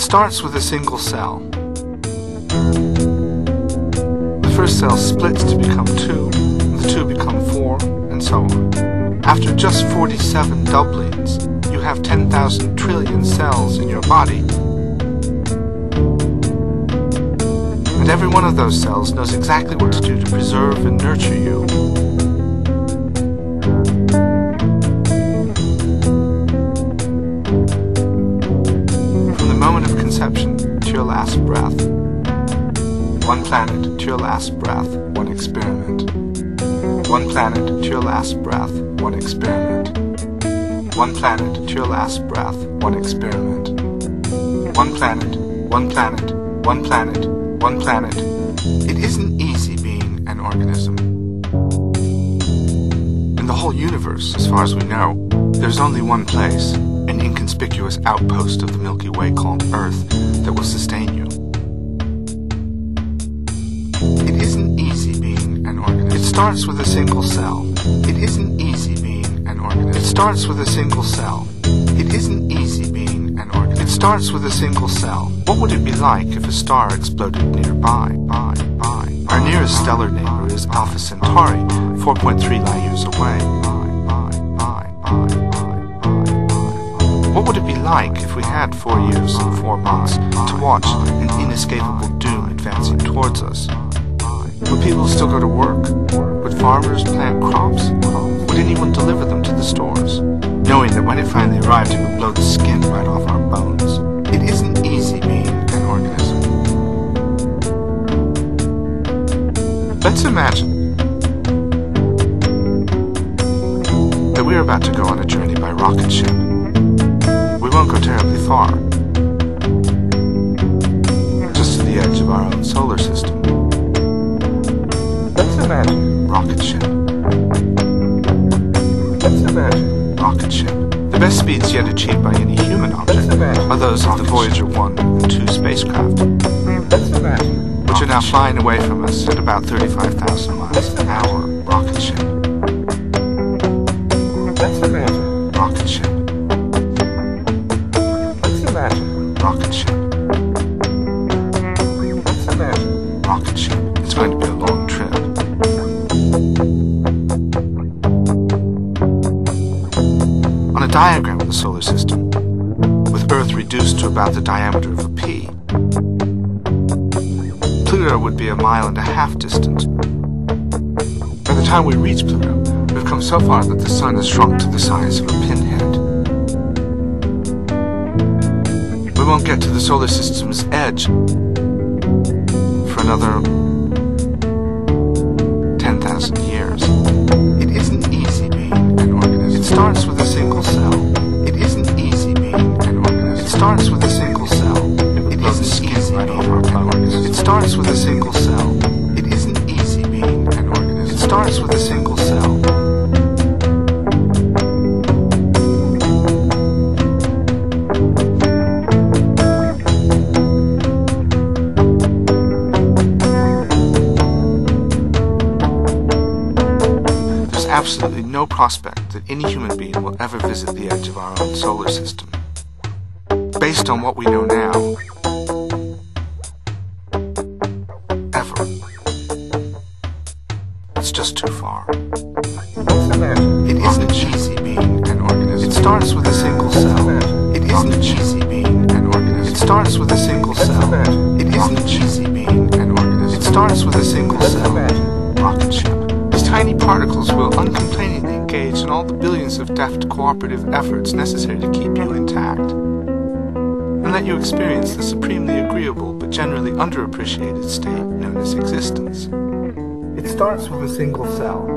starts with a single cell. The first cell splits to become 2, the 2 become 4, and so on. After just 47 doublings, you have 10,000 trillion cells in your body. And every one of those cells knows exactly what to do to preserve and nurture you. From the moment of conception to your last breath. One planet to your last breath, one experiment. One planet to your last breath, one experiment. One planet to your last breath, one experiment. One planet, one planet, one planet, one planet. It isn't easy being an organism. In the whole universe, as far as we know, there's only one place, an inconspicuous outpost of the Milky Way called Earth, that will sustain you. It isn't easy being an organism. It starts with a single cell. It isn't easy being an organism. It starts with a single cell. It isn't easy being an organism. It starts with a single cell. What would it be like if a star exploded nearby? Our nearest stellar neighbor is Alpha Centauri, 4.3 light years away. What would it be like if we had 4 years and 4 months to watch an inescapable doom advancing towards us? Would people still go to work? Would farmers plant crops? Would anyone deliver them to the stores? Knowing that when it finally arrived it would blow the skin right off our bones. It isn't easy being an organism. Let's imagine that we're about to go on a journey by rocket ship. We won't go terribly far, just to the edge of our own solar system. Let's imagine rocket ship. Let's imagine rocket ship. The best speeds yet achieved by any human object are those of the Voyager 1 and 2 spacecraft, which are now flying away from us at about 35,000 miles an hour. Rocket ship. Let's imagine rocket ship. Let's imagine rocket ship. Let's imagine rocket ship. It's going to be a long trip. On a diagram of the solar system, with Earth reduced to about the diameter of a pea, Pluto would be 1.5 miles distant. By the time we reach Pluto, we've come so far that the Sun has shrunk to the size of a pinhead. We won't get to the solar system's edge for another 10,000 years. It isn't easy being an organism. It starts with a single cell. It isn't easy being an organism. It starts with a single cell. It isn't easy being an organism. It starts with a single cell. It isn't easy being an organism. It starts with a single cell. Absolutely no prospect that any human being will ever visit the edge of our own solar system. Based on what we know now, ever. It's just too far. It isn't easy being an organism. It starts with a single cell. It isn't easy being an organism. It starts with a single cell. It isn't easy being an organism. It starts with a single cell. Rocket ship. Tiny particles will uncomplainingly engage in all the billions of deft cooperative efforts necessary to keep you intact, and let you experience the supremely agreeable but generally underappreciated state known as existence. It starts with a single cell.